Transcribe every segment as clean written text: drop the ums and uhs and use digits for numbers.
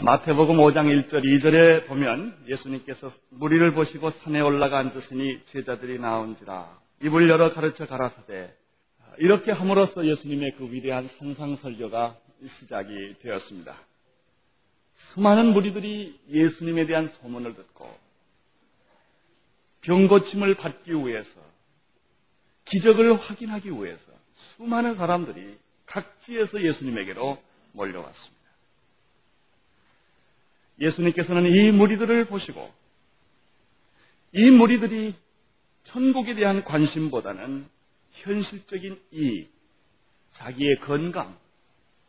마태복음 5장 1절 2절에 보면 예수님께서 무리를 보시고 산에 올라가 앉으시니 제자들이 나온지라 입을 열어 가르쳐 가라사대, 이렇게 함으로써 예수님의 그 위대한 산상설교가 시작이 되었습니다. 수많은 무리들이 예수님에 대한 소문을 듣고 병고침을 받기 위해서, 기적을 확인하기 위해서 수많은 사람들이 각지에서 예수님에게로 몰려왔습니다. 예수님께서는 이 무리들을 보시고 이 무리들이 천국에 대한 관심보다는 현실적인 이익, 자기의 건강,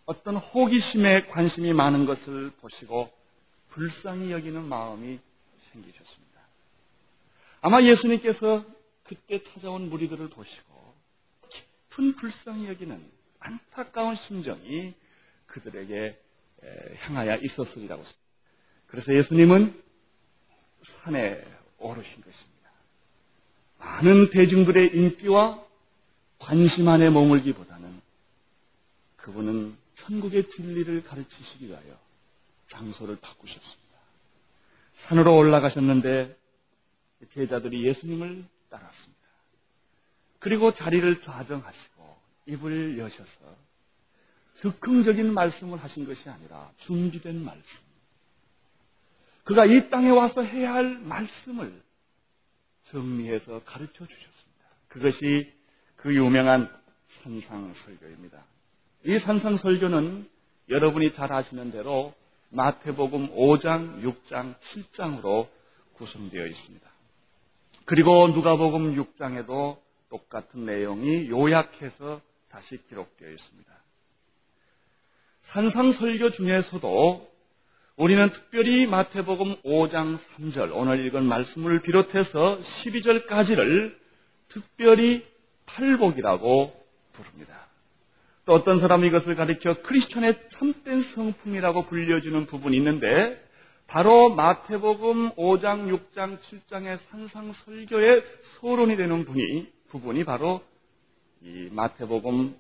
어떤 호기심에 관심이 많은 것을 보시고 불쌍히 여기는 마음이 생기셨습니다. 아마 예수님께서 그때 찾아온 무리들을 보시고 깊은 불쌍히 여기는 안타까운 심정이 그들에게 향하여 있었으리라고 생각합니다. 그래서 예수님은 산에 오르신 것입니다. 많은 대중들의 인기와 관심 안에 머물기보다는 그분은 천국의 진리를 가르치시기 위하여 장소를 바꾸셨습니다. 산으로 올라가셨는데 제자들이 예수님을 따랐습니다. 그리고 자리를 좌정하시고 입을 여셔서 즉흥적인 말씀을 하신 것이 아니라 준비된 말씀, 그가 이 땅에 와서 해야 할 말씀을 정리해서 가르쳐 주셨습니다. 그것이 그 유명한 산상설교입니다. 이 산상설교는 여러분이 잘 아시는 대로 마태복음 5장, 6장, 7장으로 구성되어 있습니다. 그리고 누가복음 6장에도 똑같은 내용이 요약해서 다시 기록되어 있습니다. 산상설교 중에서도 우리는 특별히 마태복음 5장 3절, 오늘 읽은 말씀을 비롯해서 12절까지를 특별히 팔복이라고 부릅니다. 또 어떤 사람이 이것을 가리켜 크리스천의 참된 성품이라고 불려주는 부분이 있는데, 바로 마태복음 5장, 6장, 7장의 산상설교의 서론이 되는 부분이 바로 이 마태복음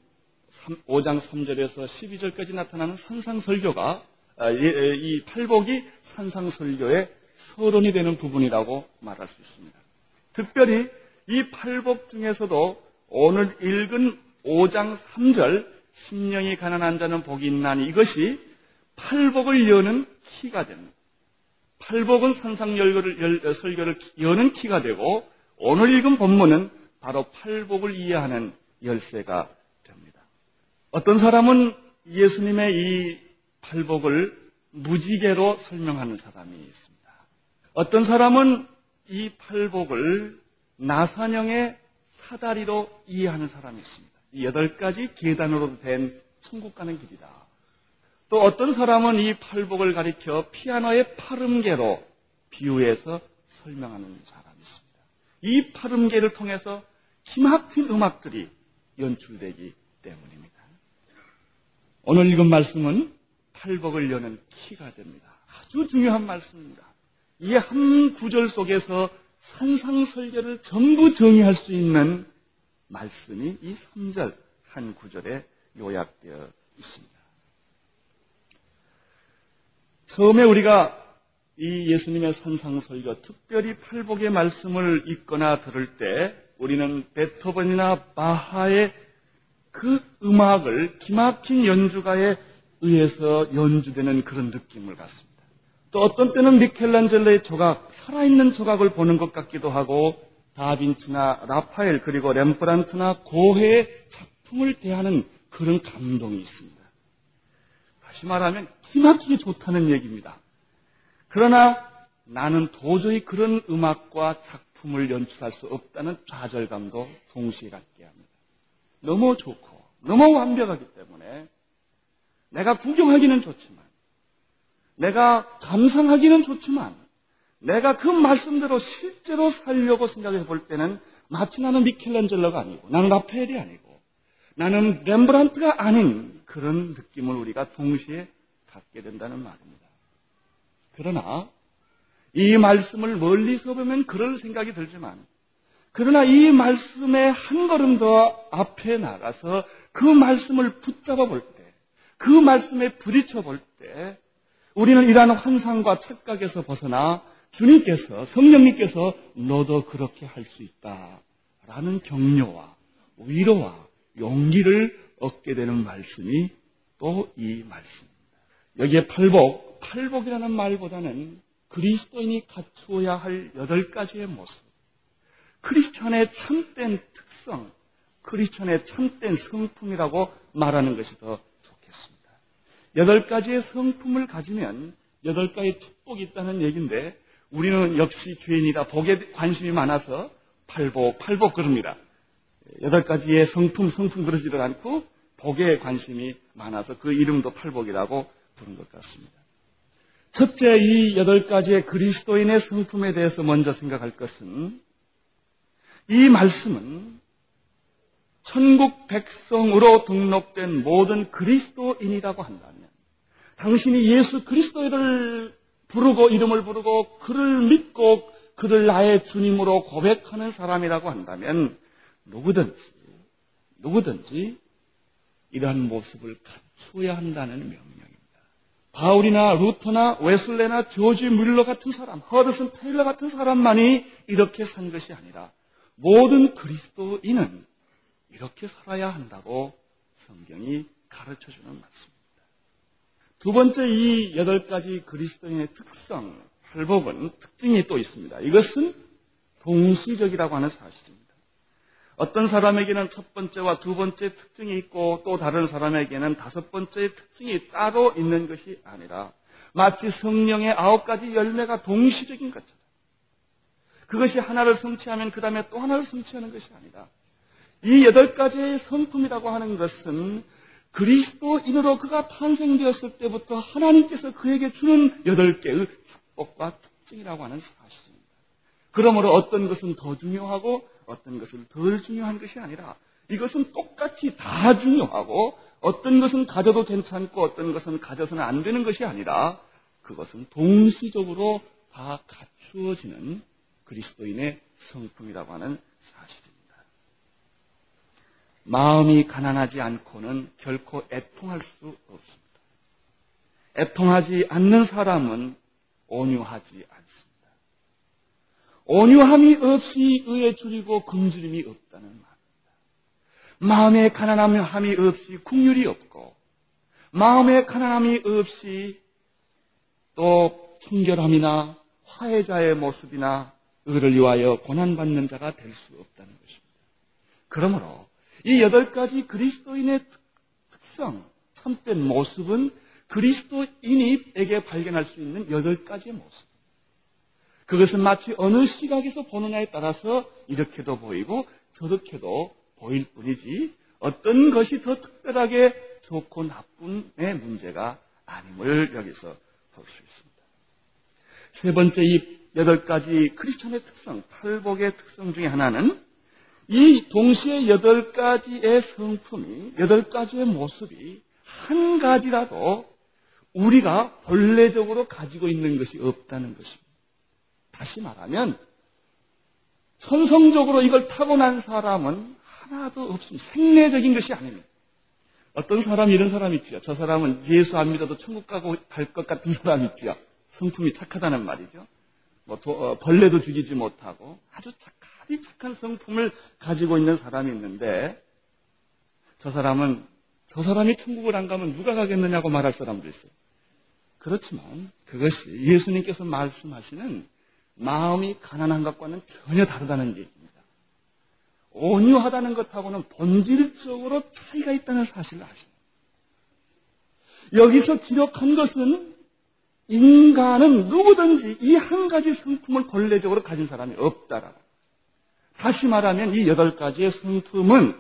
5장 3절에서 12절까지 나타나는 산상설교가, 이 팔복이 산상설교의 서론이 되는 부분이라고 말할 수 있습니다. 특별히 이 팔복 중에서도 오늘 읽은 5장 3절, 심령이 가난한 자는 복이 있나니, 이것이 팔복을 여는 키가 됩니다. 팔복은 산상설교를 여는 키가 되고, 오늘 읽은 본문은 바로 팔복을 이해하는 열쇠가 됩니다. 어떤 사람은 예수님의 이 팔복을 무지개로 설명하는 사람이 있습니다. 어떤 사람은 이 팔복을 나사형의 사다리로 이해하는 사람이 있습니다. 이 8가지 계단으로 된 천국 가는 길이다. 또 어떤 사람은 이 팔복을 가리켜 피아노의 팔음계로 비유해서 설명하는 사람이 있습니다. 이 팔음계를 통해서 기막힌 음악들이 연출되기 때문입니다. 오늘 읽은 말씀은 팔복을 여는 키가 됩니다. 아주 중요한 말씀입니다. 이 한 구절 속에서 산상설교를 전부 정의할 수 있는 말씀이 이 3절 한 구절에 요약되어 있습니다. 처음에 우리가 이 예수님의 산상설교, 특별히 팔복의 말씀을 읽거나 들을 때 우리는 베토벤이나 바하의 그 음악을 기막힌 연주가에 의해서 연주되는 그런 느낌을 갖습니다. 또 어떤 때는 미켈란젤로의 조각, 살아있는 조각을 보는 것 같기도 하고, 다빈치나 라파엘 그리고 렘브란트나 고흐의 작품을 대하는 그런 감동이 있습니다. 다시 말하면 기막히게 좋다는 얘기입니다. 그러나 나는 도저히 그런 음악과 작품을 연출할 수 없다는 좌절감도 동시에 갖게 합니다. 너무 좋고 너무 완벽하기 때문에 내가 구경하기는 좋지만, 내가 감상하기는 좋지만, 내가 그 말씀대로 실제로 살려고 생각해 볼 때는 마치 나는 미켈란젤로가 아니고, 나는 라파엘이 아니고, 나는 렘브란트가 아닌 그런 느낌을 우리가 동시에 갖게 된다는 말입니다. 그러나 이 말씀을 멀리서 보면 그럴 생각이 들지만, 그러나 이 말씀의 한 걸음 더 앞에 나가서 그 말씀을 붙잡아 볼 때, 그 말씀에 부딪혀 볼 때 우리는 이러한 환상과 착각에서 벗어나 주님께서, 성령님께서 너도 그렇게 할 수 있다라는 격려와 위로와 용기를 얻게 되는 말씀이 또 이 말씀입니다. 여기에 팔복이라는 말보다는 그리스도인이 갖추어야 할 8가지의 모습, 크리스천의 참된 특성, 크리스천의 참된 성품이라고 말하는 것이 더 좋겠습니다. 8가지의 성품을 가지면 8가지의 축복이 있다는 얘기인데 우리는 역시 죄인이라 복에 관심이 많아서 팔복 그럽니다. 8가지의 성품 그러지를 않고 복에 관심이 많아서 그 이름도 팔복이라고 부른 것 같습니다. 첫째, 이 8가지의 그리스도인의 성품에 대해서 먼저 생각할 것은 이 말씀은 천국 백성으로 등록된 모든 그리스도인이라고 한다면, 당신이 예수 그리스도를 부르고 이름을 부르고 그를 믿고 그를 나의 주님으로 고백하는 사람이라고 한다면 누구든지 이러한 모습을 갖추어야 한다는 명령입니다. 바울이나 루터나 웨슬레나 조지 뮬러 같은 사람, 허드슨 테일러 같은 사람만이 이렇게 산 것이 아니라 모든 그리스도인은 이렇게 살아야 한다고 성경이 가르쳐주는 말씀입니다. 두 번째, 이 8가지 그리스도인의 특성, 팔복은 특징이 또 있습니다. 이것은 동시적이라고 하는 사실입니다. 어떤 사람에게는 첫 번째와 두 번째 특징이 있고 또 다른 사람에게는 5번째의 특징이 따로 있는 것이 아니라 마치 성령의 9가지 열매가 동시적인 것처럼 그것이 하나를 성취하면 그 다음에 또 하나를 성취하는 것이 아니라 이 8가지의 성품이라고 하는 것은 그리스도인으로 그가 탄생되었을 때부터 하나님께서 그에게 주는 8개의 축복과 특징이라고 하는 사실입니다. 그러므로 어떤 것은 더 중요하고 어떤 것은 덜 중요한 것이 아니라 이것은 똑같이 다 중요하고 어떤 것은 가져도 괜찮고 어떤 것은 가져서는 안 되는 것이 아니라 그것은 동시적으로 다 갖추어지는 그리스도인의 성품이라고 하는 사실입니다. 마음이 가난하지 않고는 결코 애통할 수 없습니다. 애통하지 않는 사람은 온유하지 않습니다. 온유함이 없이 의에 줄이고 굶주림이 없다는 말입니다. 마음에 가난함이 없이 긍휼이 없고 마음에 가난함이 없이 또 청결함이나 화해자의 모습이나 의를 위하여 고난받는 자가 될 수 없다는 것입니다. 그러므로 이 8가지 그리스도인의 특성, 참된 모습은 그리스도인에게 발견할 수 있는 8가지의 모습. 그것은 마치 어느 시각에서 보느냐에 따라서 이렇게도 보이고 저렇게도 보일 뿐이지 어떤 것이 더 특별하게 좋고 나쁨의 문제가 아님을 여기서 볼 수 있습니다. 세 번째, 이 8가지 크리스천의 특성, 팔복의 특성 중에 하나는 이 동시에 8가지의 성품이, 8가지의 모습이 한 가지라도 우리가 본래적으로 가지고 있는 것이 없다는 것입니다. 다시 말하면 천성적으로 이걸 타고난 사람은 하나도 없습니다. 생내적인 것이 아닙니다. 어떤 사람이 이런 사람이 있지요. 저 사람은 예수 안 믿어도 천국 가고 갈 것 같은 사람이 있지요. 성품이 착하다는 말이죠. 벌레도 죽이지 못하고 아주 착한 성품을 가지고 있는 사람이 있는데 저 사람이 천국을 안 가면 누가 가겠느냐고 말할 사람도 있어요. 그렇지만 그것이 예수님께서 말씀하시는 마음이 가난한 것과는 전혀 다르다는 얘기입니다. 온유하다는 것하고는 본질적으로 차이가 있다는 사실을 아십니다. 여기서 기록한 것은 인간은 누구든지 이 한 가지 성품을 본래적으로 가진 사람이 없다라고. 다시 말하면 이 8가지의 성품은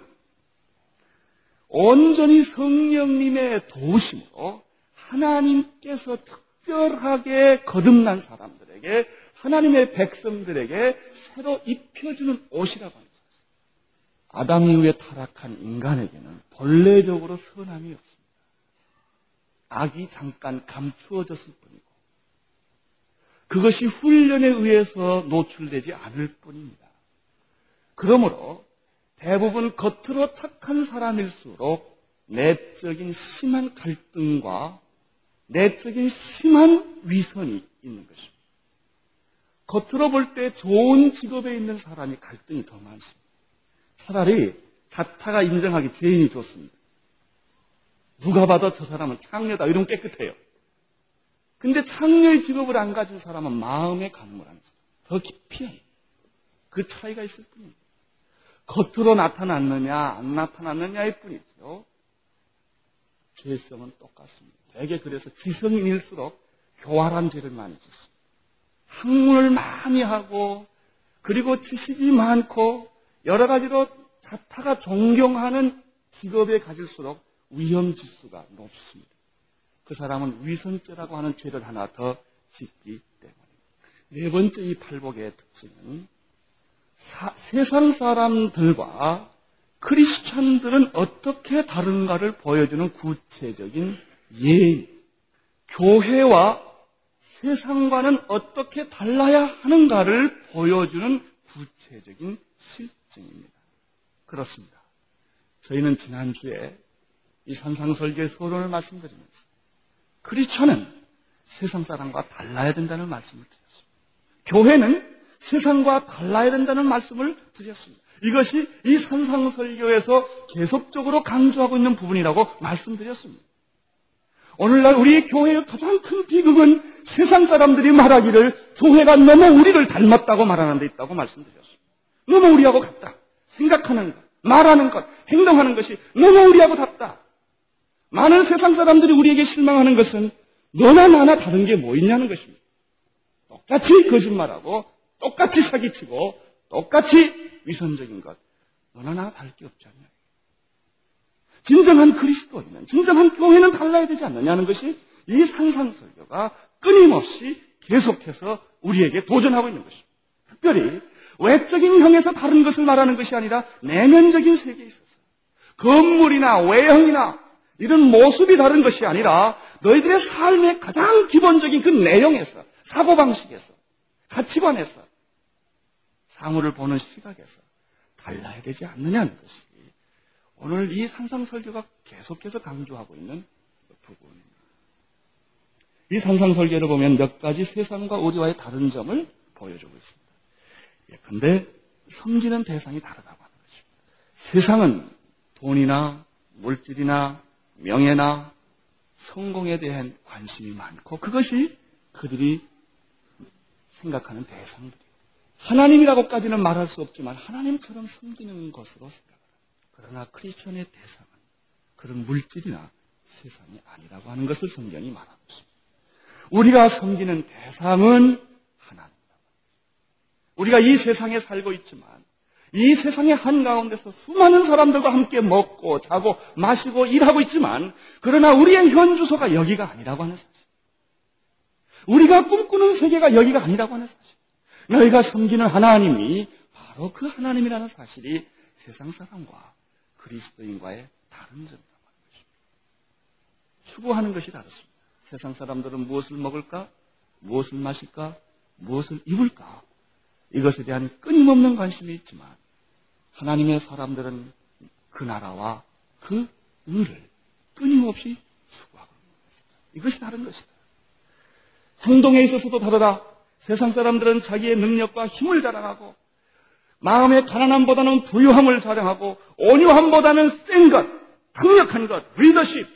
온전히 성령님의 도우심으로 하나님께서 특별하게 거듭난 사람들에게 하나님의 백성들에게 새로 입혀주는 옷이라고 합니다. 아담 이후에 타락한 인간에게는 본래적으로 선함이 없습니다. 악이 잠깐 감추어졌을 뿐이고 그것이 훈련에 의해서 노출되지 않을 뿐입니다. 그러므로 대부분 겉으로 착한 사람일수록 내적인 심한 갈등과 내적인 심한 위선이 있는 것입니다. 겉으로 볼 때 좋은 직업에 있는 사람이 갈등이 더 많습니다. 차라리 자타가 인정하기 죄인이 좋습니다. 누가 봐도 저 사람은 창녀다 이러면 깨끗해요. 근데 창녀의 직업을 안 가진 사람은 마음의 간물한 더 깊이 해요. 그 차이가 있을 뿐입니다. 겉으로 나타났느냐 안 나타났느냐일 뿐이죠. 죄성은 똑같습니다. 대개 그래서 지성인일수록 교활한 죄를 많이 짓습니다. 학문을 많이 하고 그리고 지식이 많고 여러 가지로 자타가 존경하는 직업에 가질수록 위험지수가 높습니다. 그 사람은 위선죄라고 하는 죄를 하나 더 짓기 때문입니다. 네 번째 이 팔복의 특징은 세상 사람들과 크리스찬들은 어떻게 다른가를 보여주는 구체적인 예입니다. 교회와 세상과는 어떻게 달라야 하는가를 보여주는 구체적인 실증입니다. 그렇습니다. 저희는 지난주에 이 산상설교의 서론을 말씀드리면서 크리스천은 세상 사람과 달라야 된다는 말씀을 드렸습니다. 교회는 세상과 달라야 된다는 말씀을 드렸습니다. 이것이 이 산상설교에서 계속적으로 강조하고 있는 부분이라고 말씀드렸습니다. 오늘날 우리 교회의 가장 큰 비극은 세상 사람들이 말하기를 교회가 너무 우리를 닮았다고 말하는 데 있다고 말씀드렸습니다. 너무 우리하고 같다. 생각하는 것, 말하는 것, 행동하는 것이 너무 우리하고 같다. 많은 세상 사람들이 우리에게 실망하는 것은 너나 나나 다른 게 뭐 있냐는 것입니다. 똑같이 거짓말하고 똑같이 사기치고 똑같이 위선적인 것. 너나 나나 다를 게 없지 않냐. 진정한 그리스도인은, 진정한 교회는 달라야 되지 않느냐는 것이 이 산상설교가 끊임없이 계속해서 우리에게 도전하고 있는 것입니다. 특별히 외적인 형에서 다른 것을 말하는 것이 아니라 내면적인 세계에 있어서 건물이나 외형이나 이런 모습이 다른 것이 아니라 너희들의 삶의 가장 기본적인 그 내용에서, 사고방식에서, 가치관에서, 사물을 보는 시각에서 달라야 되지 않느냐는 것이 오늘 이 산상설교가 계속해서 강조하고 있는 부분입니다. 이 산상설교를 보면 몇 가지 세상과 우리와의 다른 점을 보여주고 있습니다. 예컨대 섬기는 대상이 다르다고 하는 것입니다. 세상은 돈이나 물질이나 명예나 성공에 대한 관심이 많고 그것이 그들이 생각하는 대상들이에요. 하나님이라고까지는 말할 수 없지만 하나님처럼 섬기는 것으로 생각합니다. 그러나 크리스천의 대상은 그런 물질이나 세상이 아니라고 하는 것을 성경이 말하고 있습니다. 우리가 섬기는 대상은 하나님입니다. 우리가 이 세상에 살고 있지만 이 세상의 한가운데서 수많은 사람들과 함께 먹고 자고 마시고 일하고 있지만 그러나 우리의 현주소가 여기가 아니라고 하는 사실. 우리가 꿈꾸는 세계가 여기가 아니라고 하는 사실. 너희가 섬기는 하나님이 바로 그 하나님이라는 사실이 세상 사람과 그리스도인과의 다른 점이라고 하는 것입니다. 추구하는 것이 다릅니다. 세상 사람들은 무엇을 먹을까? 무엇을 마실까? 무엇을 입을까? 이것에 대한 끊임없는 관심이 있지만 하나님의 사람들은 그 나라와 그 의를 끊임없이 추구하고 있는 것이다. 이것이 다른 것이다. 행동에 있어서도 다르다. 세상 사람들은 자기의 능력과 힘을 자랑하고 마음의 가난함보다는 부유함을 자랑하고 온유함보다는 센 것, 강력한 것, 리더십,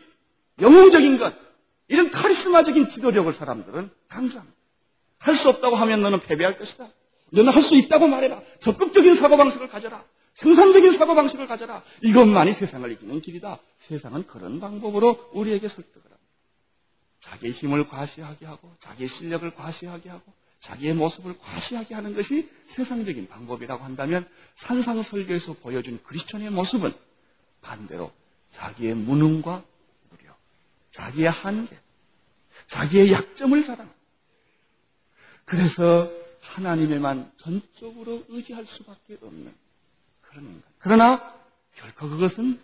영웅적인 것 이런 카리스마적인 지도력을 사람들은 강조합니다. 할 수 없다고 하면 너는 패배할 것이다. 너는 할 수 있다고 말해라. 적극적인 사고방식을 가져라. 생산적인 사고방식을 가져라. 이것만이 세상을 이기는 길이다. 세상은 그런 방법으로 우리에게 설득을 합니다. 자기의 힘을 과시하게 하고 자기의 실력을 과시하게 하고 자기의 모습을 과시하게 하는 것이 세상적인 방법이라고 한다면 산상설교에서 보여준 크리스천의 모습은 반대로 자기의 무능과 무력, 자기의 한계, 자기의 약점을 자랑합니다. 그래서 하나님에만 전적으로 의지할 수밖에 없는 그런 인간. 그러나 결코 그것은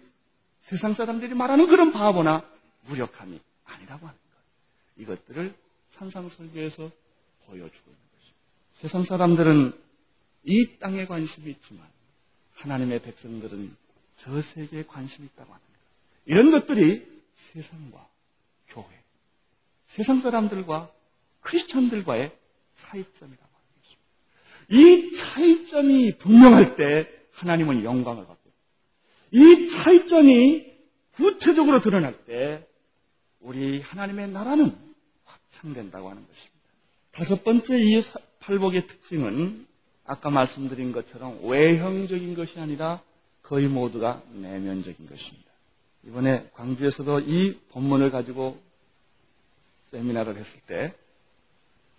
세상 사람들이 말하는 그런 바보나 무력함이 아니라고 하는 것. 이것들을 산상설교에서 보여주고 있는 것입니다. 세상 사람들은 이 땅에 관심이 있지만 하나님의 백성들은 저 세계에 관심이 있다고 합니다. 이런 것들이 세상과 교회, 세상 사람들과 크리스천들과의 차이점이라고 하는 것입니다. 이 차이점이 분명할 때 하나님은 영광을 받고, 이 차이점이 구체적으로 드러날 때 우리 하나님의 나라는 확장된다고 하는 것입니다. 다섯 번째 이 팔복의 특징은 아까 말씀드린 것처럼 외형적인 것이 아니라 거의 모두가 내면적인 것입니다. 이번에 광주에서도 이 본문을 가지고 세미나를 했을 때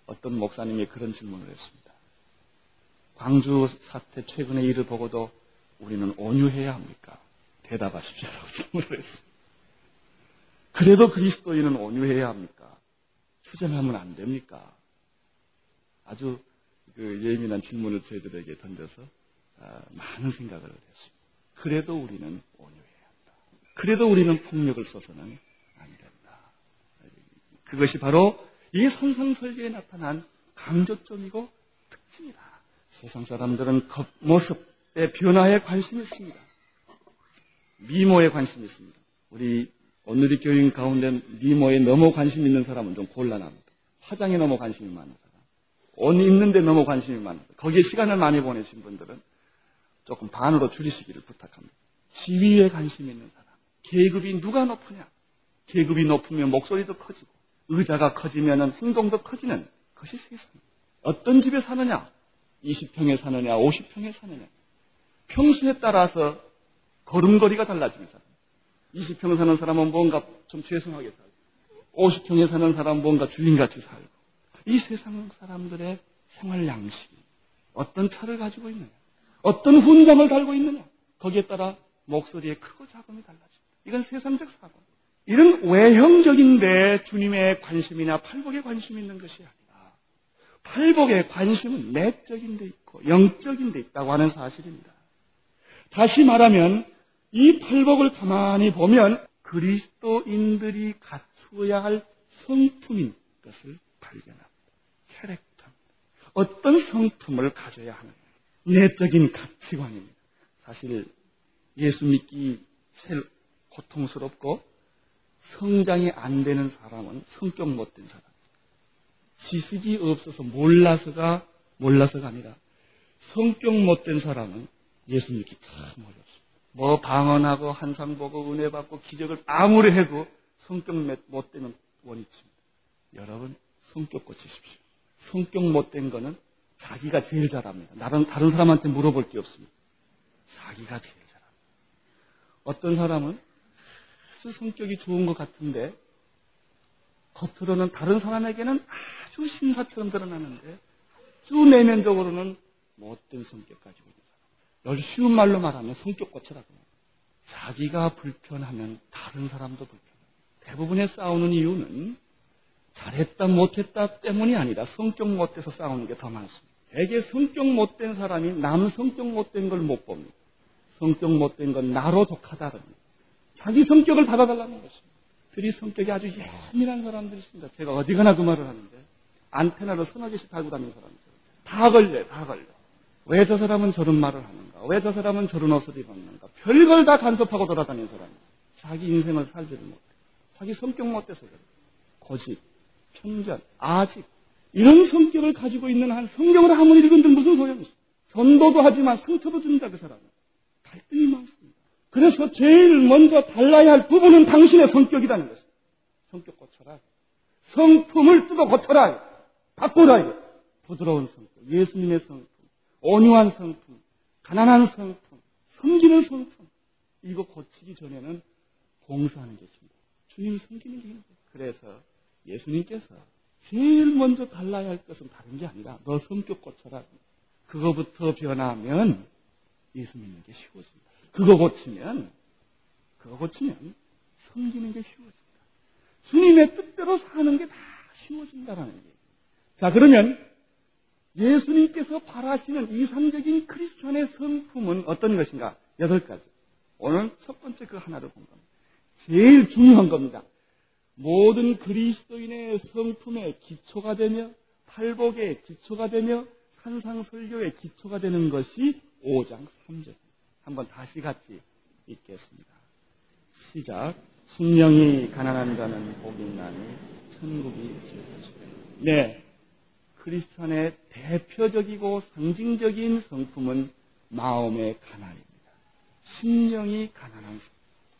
어떤 목사님이 그런 질문을 했습니다. 광주 사태 최근의 일을 보고도 우리는 온유해야 합니까? 대답하십시오라고 질문을 했습니다. 그래도 그리스도인은 온유해야 합니까? 투쟁하면 안 됩니까? 아주 예민한 질문을 저희들에게 던져서 많은 생각을 했습니다. 그래도 우리는 온유해야 한다. 그래도 우리는 폭력을 써서는 안 된다. 그것이 바로 이 선상설계에 나타난 강조점이고 특징이다. 세상 사람들은 겉모습의 변화에 관심이 있습니다. 미모에 관심이 있습니다. 우리 오늘의 교인 가운데 미모에 너무 관심 있는 사람은 좀 곤란합니다. 화장에 너무 관심이 많은 사람, 옷 입는데 너무 관심이 많은 사람, 거기에 시간을 많이 보내신 분들은 조금 반으로 줄이시기를 부탁합니다. 지위에 관심이 있는 사람, 계급이 누가 높으냐, 계급이 높으면 목소리도 커지고 의자가 커지면 행동도 커지는 것이 세상입니다. 어떤 집에 사느냐, 20평에 사느냐 50평에 사느냐, 평수에 따라서 걸음걸이가 달라지는 사람, 20평 사는 사람은 뭔가 좀 죄송하게 살고 50평에 사는 사람은 뭔가 주인같이 살고, 이 세상 사람들의 생활 양식이 어떤 차를 가지고 있느냐, 어떤 훈장을 달고 있느냐, 거기에 따라 목소리의 크고 작음이 달라집니다. 이건 세상적 사고. 이런 외형적인데 주님의 관심이나 팔복에 관심이 있는 것이 아니라 팔복의 관심은 내적인 데 있고 영적인 데 있다고 하는 사실입니다. 다시 말하면 이 팔복을 가만히 보면 그리스도인들이 갖추어야 할 성품인 것을 발견합니다. 캐릭터. 어떤 성품을 가져야 하느냐. 내적인 가치관입니다. 사실 예수 믿기 제일 고통스럽고 성장이 안 되는 사람은 성격 못된 사람. 지식이 없어서 몰라서가 아니라 성격 못된 사람은 예수 믿기 참 어렵습니다. 뭐 방언하고 환상 보고 은혜 받고 기적을 아무리 해도 성격 못되면 원이칩니다. 여러분 성격 고치십시오. 성격 못된 거는 자기가 제일 잘합니다. 다른 사람한테 물어볼 게 없습니다. 자기가 제일 잘합니다. 어떤 사람은 아주 성격이 좋은 것 같은데 겉으로는 다른 사람에게는 아주 신사처럼 드러나는데 아주 내면적으로는 못된 성격 가지고 있는 사람. 쉬운 말로 말하면 성격 고쳐라고. 자기가 불편하면 다른 사람도 불편해요. 대부분의 싸우는 이유는 잘했다 못했다 때문이 아니라 성격 못돼서 싸우는 게 더 많습니다. 대개 성격 못된 사람이 남 성격 못된 걸 못 봅니다. 성격 못된 건 나로 족하다릅니다. 자기 성격을 받아달라는 것입니다. 그리 성격이 아주 예민한 사람들이 있습니다. 제가 어디 가나 그 말을 하는데 안테나를 서너 개씩 달고 다니는 사람이죠. 다 걸려. 왜 저 사람은 저런 말을 하는가? 왜 저 사람은 저런 옷을 입었는가? 별걸 다 간섭하고 돌아다니는 사람이에요. 자기 인생을 살지를 못해. 자기 성격 못돼서 그래요. 고집, 편견, 아직 이런 성격을 가지고 있는 한 성경을 아무리 읽은들 무슨 소용이 있어요. 전도도 하지만 상처도 줍니다. 그 사람은. 갈등이 많습니다. 그래서 제일 먼저 달라야 할 부분은 당신의 성격이라는 것입니다. 성격 고쳐라. 성품을 뜯어 고쳐라. 바꾸라. 부드러운 성품, 예수님의 성품, 온유한 성품, 가난한 성품, 섬기는 성품. 이거 고치기 전에는 봉사하는 게 힘들어요. 주님 섬기는 게 힘들어요. 그래서 예수님께서 제일 먼저 달라야 할 것은 다른 게 아니라 너 성격 고쳐라. 그거부터 변하면 예수 믿는 게 쉬워집니다. 그거 고치면 섬기는 게 쉬워집니다. 주님의 뜻대로 사는 게 다 쉬워진다는 얘기예요. 자, 그러면 예수님께서 바라시는 이상적인 크리스천의 성품은 어떤 것인가? 8가지. 오늘 첫 번째 그 하나를 본 겁니다. 제일 중요한 겁니다. 모든 그리스도인의 성품의 기초가 되며 팔복의 기초가 되며 산상설교의 기초가 되는 것이 5장 3절. 한번 다시 같이 읽겠습니다. 시작. 심령이 가난한 자는 복이 있나니 천국이 될 것이다. 네, 크리스찬의 대표적이고 상징적인 성품은 마음의 가난입니다. 심령이 가난한 성.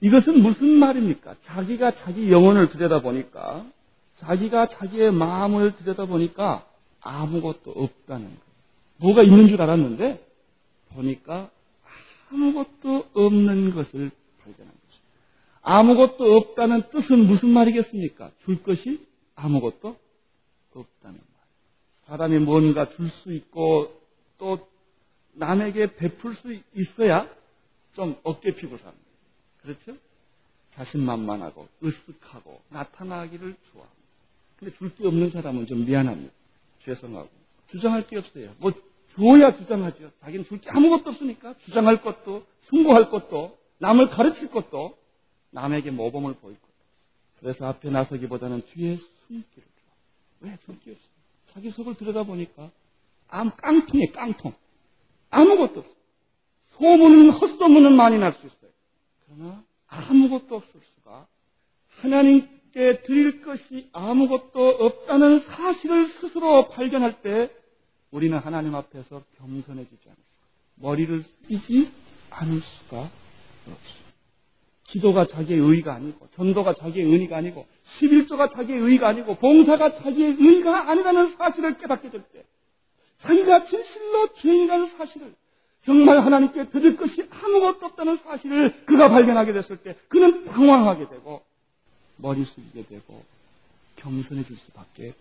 이것은 무슨 말입니까? 자기가 자기 영혼을 들여다보니까, 자기가 자기의 마음을 들여다보니까 아무것도 없다는 거예요. 뭐가 있는 줄 알았는데 보니까 아무것도 없는 것을 발견한 것입니다. 아무것도 없다는 뜻은 무슨 말이겠습니까? 줄 것이 아무것도 없다는 말. 사람이 뭔가 줄 수 있고 또 남에게 베풀 수 있어야 좀 어깨 피고 삽니다. 그렇죠? 자신만만하고 으쓱하고 나타나기를 좋아합니다. 근데 줄 게 없는 사람은 좀 미안합니다. 죄송하고 주장할 게 없어요. 뭐 줘야 주장하죠. 자기는 줄 게 아무것도 없으니까 주장할 것도 승부할 것도 남을 가르칠 것도 남에게 모범을 보일 것도. 그래서 앞에 나서기보다는 뒤에 숨기를 좋아. 왜? 줄 게 없어. 자기 속을 들여다보니까 깡통이에요. 깡통. 아무것도 없어. 소문은 헛소문은 많이 날 수 있어요. 그러나 아무것도 없을 수가, 하나님께 드릴 것이 아무것도 없다는 사실을 스스로 발견할 때 우리는 하나님 앞에서 겸손해지지 않을 수가, 머리를 숙이지 않을 수가 없습니다. 기도가 자기의 의의가 아니고, 전도가 자기의 은혜가 아니고, 11조가 자기의 의의가 아니고, 봉사가 자기의 의의가 아니라는 사실을 깨닫게 될 때, 자기가 진실로 죄인이라는 사실을, 정말 하나님께 드릴 것이 아무것도 없다는 사실을 그가 발견하게 됐을 때 그는 당황하게 되고 머리 숙이게 되고 겸손해질 수밖에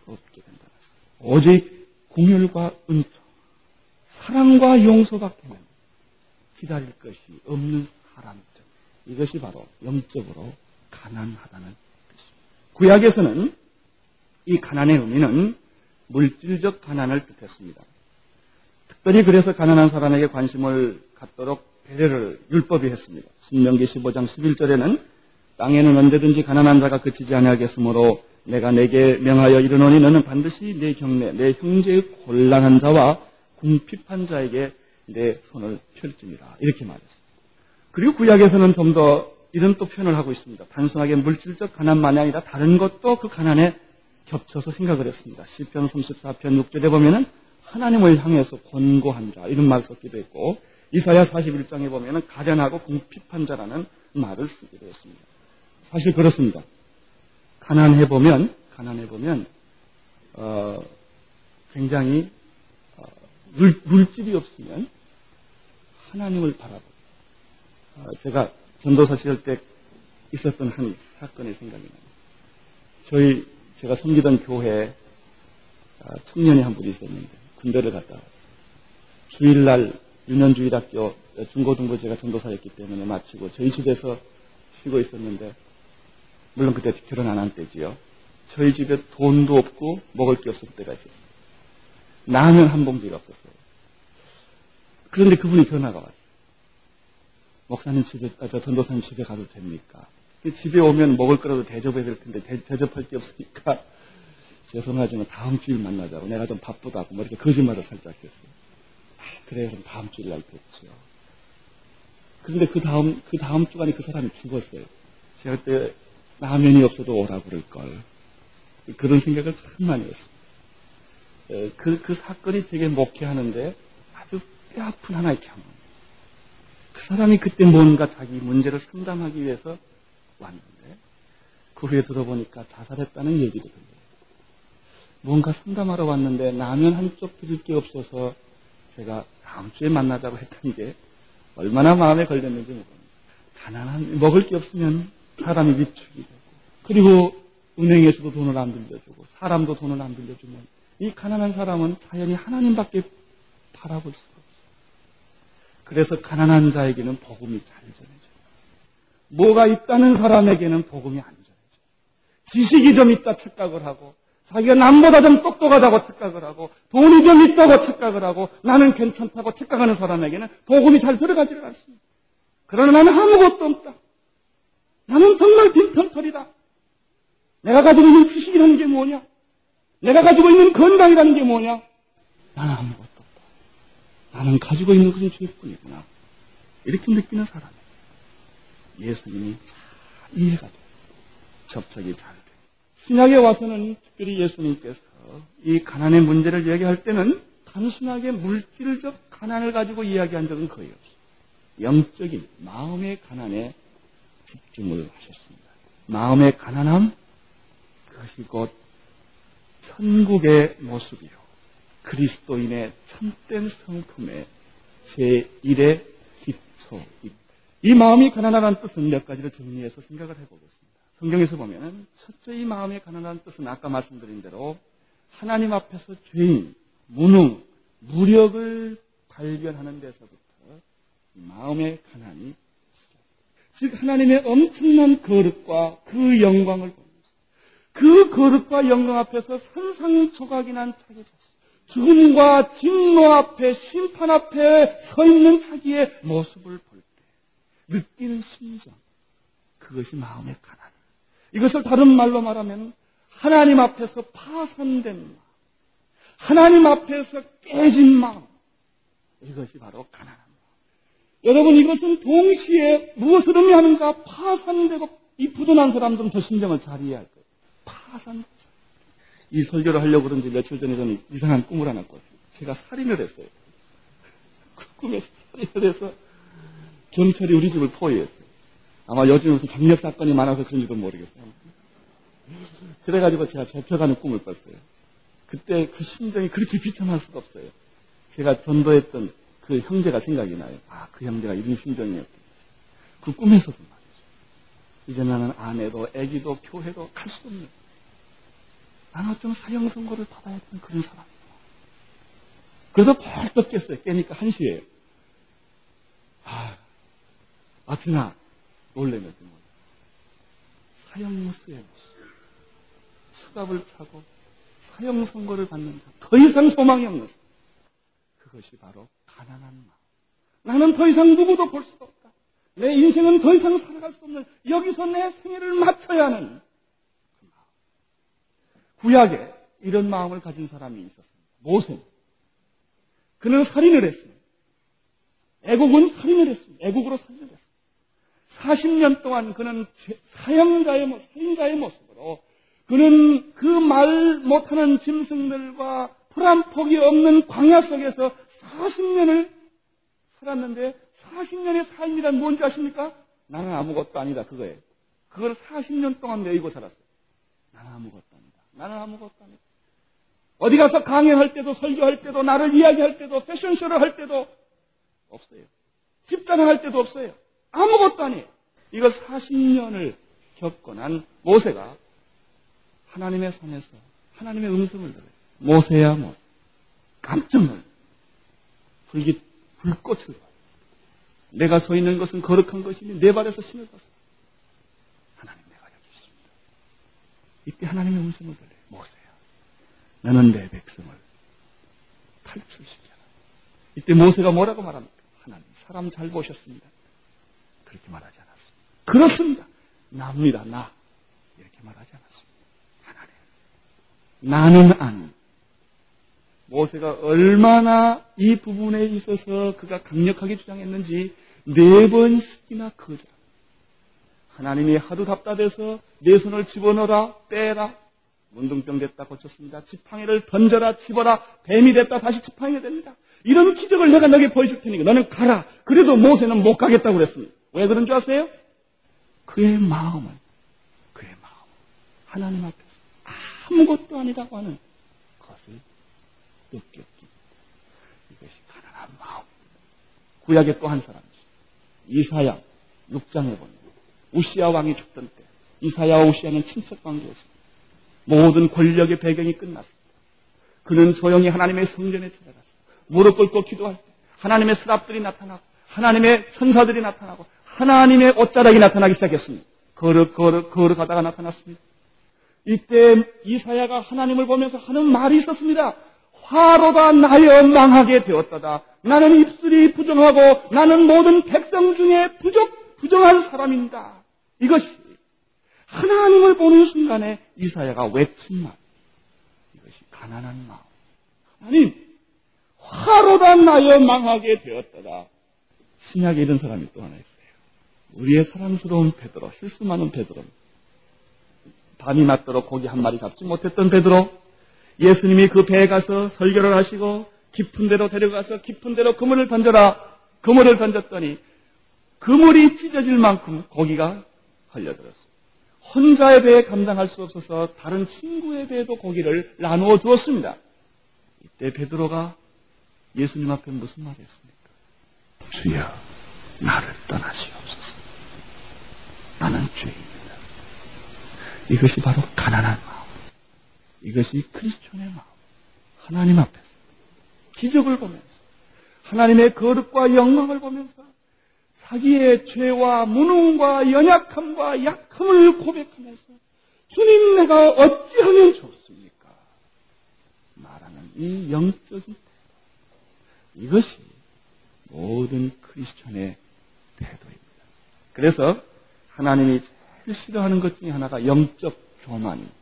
없게 된다는 것입니다. 오직 공율과 은총, 사랑과 용서밖에는 기다릴 것이 없는 사람들, 이것이 바로 영적으로 가난하다는 뜻입니다. 구약에서는 이 가난의 의미는 물질적 가난을 뜻했습니다. 특별히 그래서 가난한 사람에게 관심을 갖도록 배려를 율법이 했습니다. 신명기 15장 11절에는 땅에는 언제든지 가난한 자가 그치지 아니하겠으므로 내가 내게 명하여 이르노니 너는 반드시 내 경내 내 형제의 곤란한 자와 궁핍한 자에게 내 손을 펼지니라, 이렇게 말했습니다. 그리고 구약에서는 좀 더 이런 또 표현을 하고 있습니다. 단순하게 물질적 가난만이 아니라 다른 것도 그 가난에 겹쳐서 생각을 했습니다. 시편 34편 6절에 보면은 하나님을 향해서 권고한 자, 이런 말을 썼기도 했고, 이사야 41장에 보면은 가련하고 궁핍한 자라는 말을 쓰기도 했습니다. 사실 그렇습니다. 가난해 보면 굉장히 물질이 없으면 하나님을 바라보고, 제가 전도사 시절 때 있었던 한 사건이 생각이 나요. 제가 섬기던 교회에 청년이 한 분이 있었는데 군대를 갔다 왔어요. 주일날 유년주일학교 중고등부 제가 전도사였기 때문에 마치고 저희 집에서 쉬고 있었는데, 물론 그때 결혼 안 한 때지요. 저희 집에 돈도 없고 먹을 게 없을 때가 있었어요. 라면 한 봉지가 없었어요. 그런데 그분이 전화가 왔어요. 목사님 집에, 저 전도사님 집에 가도 됩니까? 집에 오면 먹을 거라도 대접해야 될 텐데 대접할 게 없으니까 죄송하지만 다음 주일 만나자고, 내가 좀 바쁘다고 뭐 이렇게 거짓말을 살짝 했어요. 그래, 그럼 다음 주일 날 뵙죠. 그런데 그 다음 주간에 그 사람이 죽었어요. 제가 그때 라면이 없어도 오라 그럴걸, 그런 생각을 참 많이 했습니다. 그 사건이 제게 목회하는데 아주 뼈아픈 하나의 경험. 그 사람이 그때 뭔가 자기 문제를 상담하기 위해서 왔는데 그 후에 들어보니까 자살했다는 얘기도 들려요. 뭔가 상담하러 왔는데 라면 한쪽 드릴 게 없어서 제가 다음 주에 만나자고 했던 게 얼마나 마음에 걸렸는지 모릅니다. 먹을 게 없으면 사람이 위축이 되고, 그리고 은행에서도 돈을 안 빌려주고 사람도 돈을 안 빌려주면 이 가난한 사람은 자연히 하나님밖에 바라볼 수가 없어요. 그래서 가난한 자에게는 복음이 잘 전해져요. 뭐가 있다는 사람에게는 복음이 안 전해져요. 지식이 좀 있다 착각을 하고, 자기가 남보다 좀 똑똑하다고 착각을 하고, 돈이 좀 있다고 착각을 하고, 나는 괜찮다고 착각하는 사람에게는 복음이 잘 들어가지를 않습니다. 그러나 나는 아무것도 없다. 나는 정말 빈털터리다. 내가 가지고 있는 지식이라는 게 뭐냐? 내가 가지고 있는 건강이라는 게 뭐냐? 나는 아무것도 없다. 나는 가지고 있는 것은 죄뿐이구나. 이렇게 느끼는 사람에게 예수님이 잘 이해가 돼요. 접촉이 잘 돼요. 신약에 와서는 특별히 예수님께서 이 가난의 문제를 이야기할 때는 단순하게 물질적 가난을 가지고 이야기한 적은 거의 없어요. 영적인 마음의 가난에 집중을 하셨습니다. 마음의 가난함, 그것이 곧 천국의 모습이요, 그리스도인의 참된 성품의 제1의 기초입니다. 이 마음이 가난하다는 뜻은 몇 가지를 정리해서 생각을 해보겠습니다. 성경에서 보면 첫째 이 마음의 가난하다는 뜻은 아까 말씀드린 대로 하나님 앞에서 죄인, 무능, 무력을 발견하는 데서부터 마음의 가난이, 즉 하나님의 엄청난 거룩과 그 영광을 보면서 그 거룩과 영광 앞에서 산상조각이 난 자기 자신, 죽음과 진노 앞에, 심판 앞에 서 있는 자기의 모습을 볼 때 느끼는 심정, 그것이 마음의 가난. 이것을 다른 말로 말하면 하나님 앞에서 파산된 마음, 하나님 앞에서 깨진 마음, 이것이 바로 가난한 마음. 여러분, 이것은 동시에 무엇을 의미하는가? 파산되고, 이 부도난 사람들은 더 심정을 잘 이해할 거예요. 파산. 이 설교를 하려고 그런지 며칠 전에 저는 이상한 꿈을 하나 꿨어요. 제가 살인을 했어요. 그 꿈에서 살인을 해서 경찰이 우리 집을 포위했어요. 아마 요즘 무슨 강력 사건이 많아서 그런지도 모르겠어요. 그래가지고 제가 잡혀가는 꿈을 꿨어요. 그때 그 심정이 그렇게 비참할 수가 없어요. 제가 전도했던 그 형제가 생각이 나요. 아, 그 형제가 이런 심정이었겠지. 그 꿈에서도 말이죠. 이제 나는 아내도 애기도 교회도 갈 수 없는, 나는 어쩌면 사형 선고를 받아야 했던 그런 사람이에요. 그래서 벌떡 깼어요. 깨니까 1시예요. 아트나 놀래면 사형무수의 모습, 수갑을 차고 사형 선고를 받는다. 더 이상 소망이 없는 사람. 그것이 바로 가난한 마음. 나는 더 이상 누구도 볼 수가 없다. 내 인생은 더 이상 살아갈 수 없는, 여기서 내 생애를 마쳐야 하는 그 마음. 구약에 이런 마음을 가진 사람이 있었습니다. 모세. 그는 살인을 했습니다. 애국은 살인을 했습니다. 애국으로 살인을 했습니다. 40년 동안 그는 살인자의 모습으로, 그는 그 말 못하는 짐승들과 풀 한 폭이 없는 광야 속에서 40년을 살았는데, 40년의 삶이란 뭔지 아십니까? 나는 아무것도 아니다, 그거예요. 그걸 40년 동안 내이고 살았어요. 나는 아무것도 아니다. 나는 아무것도 아니다. 어디 가서 강연할 때도, 설교할 때도, 나를 이야기할 때도, 패션쇼를 할 때도 없어요. 집자랑할 때도 없어요. 아무것도 아니에요. 이걸 40년을 겪고 난 모세가 하나님의 산에서 하나님의 음성을 들어요. 모세야, 모세. 깜짝 놀라요. 불꽃을 봐요. 내가 서 있는 것은 거룩한 것이니 내 발에서 신을 벗어. 하나님, 내가 여기 있습니다. 이때 하나님의 음성을 들어요. 모세야, 너는 내 백성을 탈출시켜라. 이때 모세가 뭐라고 말합니까? 하나님, 사람 잘 보셨습니다. 그렇게 말하지 않았습니다. 그렇습니다. 나입니다, 나. 이렇게 말하지 않았습니다. 하나님, 나는 아니. 모세가 얼마나 이 부분에 있어서 그가 강력하게 주장했는지 4번씩이나 거절합니다. 하나님이 하도 답답해서 내 손을 집어넣어라, 빼라. 문둥병 됐다 고쳤습니다. 지팡이를 던져라, 집어라. 뱀이 됐다, 다시 지팡이가 됩니다. 이런 기적을 내가 너에게 보여줄 테니까 너는 가라. 그래도 모세는 못 가겠다고 그랬습니다. 왜 그런 줄 아세요? 그의 마음은 하나님 앞에서 아무것도 아니라고 하는 것을 느꼈기 때문에 이것이 가난한 마음입니다. 구약에 또 한 사람이 있어요. 이사야 6장에 보면 우시야 왕이 죽던 때 이사야와 우시야는 친척 관계였습니다. 모든 권력의 배경이 끝났습니다. 그는 조용히 하나님의 성전에 찾아가서 무릎 꿇고 기도할 때 하나님의 스랍들이 나타나고 하나님의 천사들이 나타나고 하나님의 옷자락이 나타나기 시작했습니다. 거룩하다가 나타났습니다. 이때 이사야가 하나님을 보면서 하는 말이 있었습니다. 화로가 나여 망하게 되었다다. 나는 입술이 부정하고 나는 모든 백성 중에 부정한 사람입니다. 이것이 하나님을 보는 순간에 이사야가 외친 말. 이것이 가난한 마음. 하나님, 화로가 나여 망하게 되었다다. 신약에 이런 사람이 또 하나 있어요. 우리의 사랑스러운 베드로, 실수 많은 베드로. 밤이 맞도록 고기 한 마리 잡지 못했던 베드로, 예수님이 그 배에 가서 설교를 하시고 깊은 데로 데려가서 깊은 데로 그물을 던져라. 그물을 던졌더니 그물이 찢어질 만큼 고기가 걸려들었어요. 혼자의 배에 감당할 수 없어서 다른 친구의 배에도 고기를 나누어 주었습니다. 이때 베드로가 예수님 앞에 무슨 말을 했습니까? 주여, 나를 떠나시옵소서. 나는 죄인이다. 이것이 바로 가난한 마음. 이것이 크리스천의 마음. 하나님 앞에서 기적을 보면서 하나님의 거룩과 영광을 보면서 자기의 죄와 무능과 연약함과 약함을 고백하면서 주님, 내가 어찌하면 좋습니까? 말하는 이 영적인 태도, 이것이 모든 크리스천의 태도입니다. 그래서 하나님이 제일 싫어하는 것 중에 하나가 영적 교만입니다.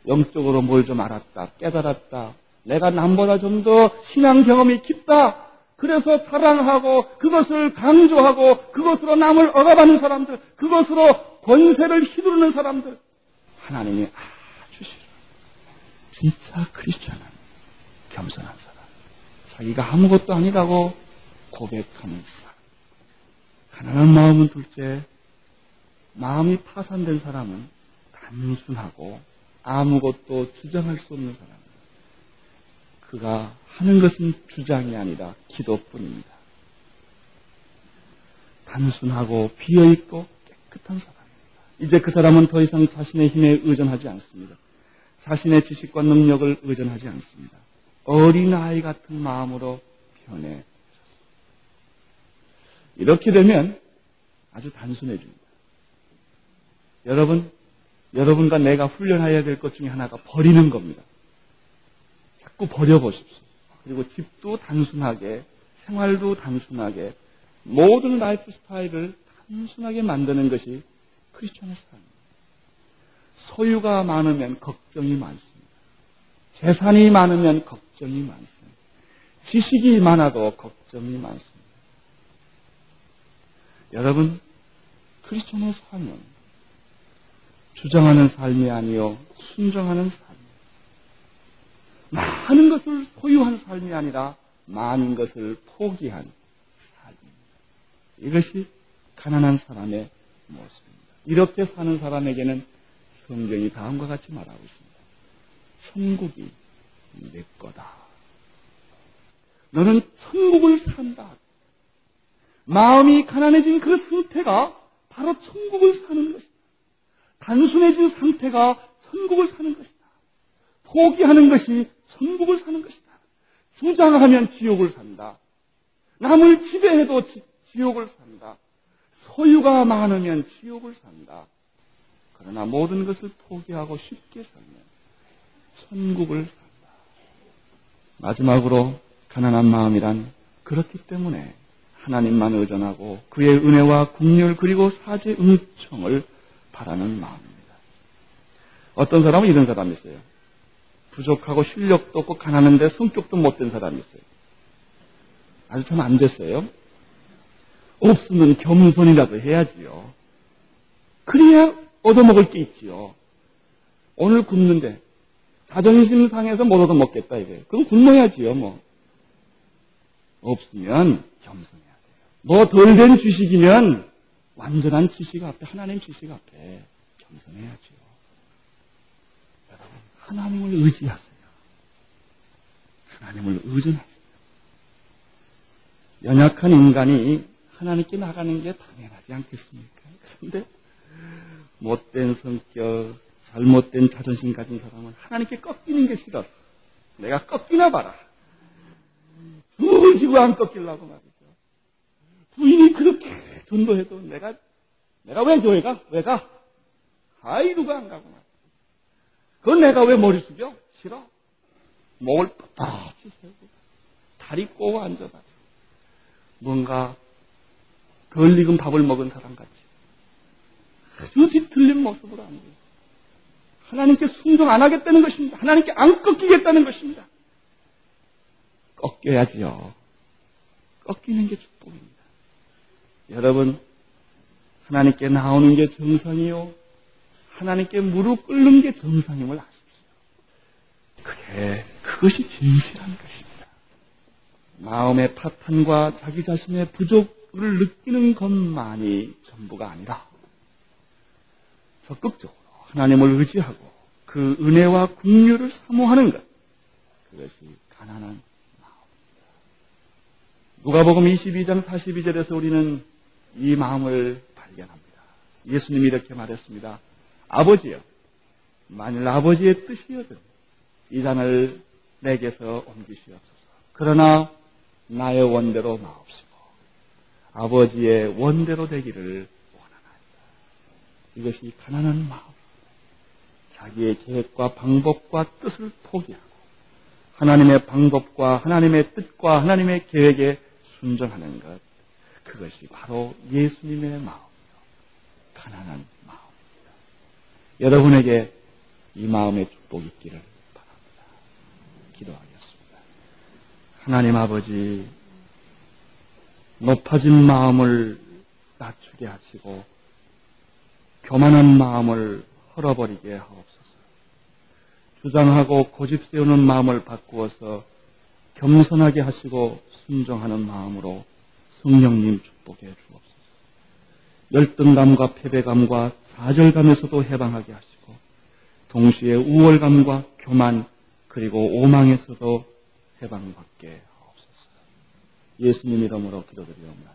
영적으로 뭘 좀 알았다, 깨달았다, 내가 남보다 좀 더 신앙 경험이 깊다, 그래서 자랑하고 그것을 강조하고 그것으로 남을 억압하는 사람들, 그것으로 권세를 휘두르는 사람들, 하나님이 아주 싫어. 진짜 크리스천은 겸손한 사람, 자기가 아무것도 아니라고 고백하는 사람. 가난한 마음은 둘째, 마음이 파산된 사람은 단순하고 아무것도 주장할 수 없는 사람. 그가 하는 것은 주장이 아니라 기도뿐입니다. 단순하고 비어있고 깨끗한 사람입니다. 이제 그 사람은 더 이상 자신의 힘에 의존하지 않습니다. 자신의 지식과 능력을 의존하지 않습니다. 어린아이 같은 마음으로 변해졌습니다. 이렇게 되면 아주 단순해집니다. 여러분과 내가 훈련해야 될 것 중에 하나가 버리는 겁니다. 자꾸 버려보십시오. 그리고 집도 단순하게, 생활도 단순하게, 모든 라이프 스타일을 단순하게 만드는 것이 크리스천의 삶입니다. 소유가 많으면 걱정이 많습니다. 재산이 많으면 걱정이 많습니다. 지식이 많아도 걱정이 많습니다. 여러분, 크리스천의 삶은 주장하는 삶이 아니요 순종하는 삶. 많은 것을 소유한 삶이 아니라 많은 것을 포기한 삶입니다. 이것이 가난한 사람의 모습입니다. 이렇게 사는 사람에게는 성경이 다음과 같이 말하고 있습니다. 천국이 내 거다. 너는 천국을 산다. 마음이 가난해진 그 상태가 바로 천국을 사는 것이다. 단순해진 상태가 천국을 사는 것이다. 포기하는 것이 천국을 사는 것이다. 주장하면 지옥을 산다. 남을 지배해도 지옥을 산다. 소유가 많으면 지옥을 산다. 그러나 모든 것을 포기하고 쉽게 살면 천국을 산다. 마지막으로 가난한 마음이란 그렇기 때문에 하나님만 의존하고 그의 은혜와 긍휼 그리고 사죄 은총을 바라는 마음입니다. 어떤 사람은 이런 사람이 있어요. 부족하고 실력도 없고 가난한데 성격도 못된 사람이 있어요. 아주 참 안 됐어요. 없으면 겸손이라도 해야지요. 그래야 얻어먹을 게 있지요. 오늘 굶는데 자존심 상해서 못 얻어먹겠다 이거예요. 그럼 굶어야지요. 뭐 없으면 겸손해야 돼요. 뭐 덜 된 지식이면 완전한 지식 앞에, 하나님 지식 앞에 겸손해야지요. 하나님을 의지하세요. 하나님을 의존하세요. 연약한 인간이 하나님께 나가는 게 당연하지 않겠습니까? 그런데 못된 성격, 잘못된 자존심 가진 사람은 하나님께 꺾이는 게 싫어서 내가 꺾이나 봐라. 죽이고 안 꺾이려고 말이죠. 부인이 그렇게 전도해도 내가 왜 교회 가? 왜 가? 아이 누가 안 가고 말이죠. 그건 내가 왜 머리 숙여? 싫어. 목을 뻣뻣이 세우고 다리 꼬고 앉아가지고 뭔가 덜 익은 밥을 먹은 사람 같이 아주 뒤틀린 모습으로 앉아요. 하나님께 순종 안 하겠다는 것입니다. 하나님께 안 꺾이겠다는 것입니다. 꺾여야지요. 꺾이는 게 축복입니다. 여러분, 하나님께 나오는 게 정상이요. 하나님께 무릎 꿇는 게 정상임을 아십시오. 그것이 진실한 것입니다. 마음의 파탄과 자기 자신의 부족을 느끼는 것만이 전부가 아니라 적극적으로 하나님을 의지하고 그 은혜와 긍휼을 사모하는 것, 그것이 가난한 마음입니다. 누가복음 22장 42절에서 우리는 이 마음을 발견합니다. 예수님이 이렇게 말했습니다. 아버지여, 만일 아버지의 뜻이여든 이 잔을 내게서 옮기시옵소서. 그러나 나의 원대로 마옵시고 아버지의 원대로 되기를 원하나이다. 이것이 가난한 마음. 자기의 계획과 방법과 뜻을 포기하고 하나님의 방법과 하나님의 뜻과 하나님의 계획에 순종하는 것, 그것이 바로 예수님의 마음이요, 가난한 마음입니다. 여러분에게 이 마음의 축복이 있기를 바랍니다. 기도하겠습니다. 하나님 아버지, 높아진 마음을 낮추게 하시고 교만한 마음을 헐어버리게 하옵소서. 주장하고 고집 세우는 마음을 바꾸어서 겸손하게 하시고 순종하는 마음으로 성령님 축복해 주옵소서. 열등감과 패배감과 좌절감에서도 해방하게 하시고 동시에 우월감과 교만 그리고 오망에서도 해방받게 하옵소서. 예수님 이름으로 기도드리옵나이다.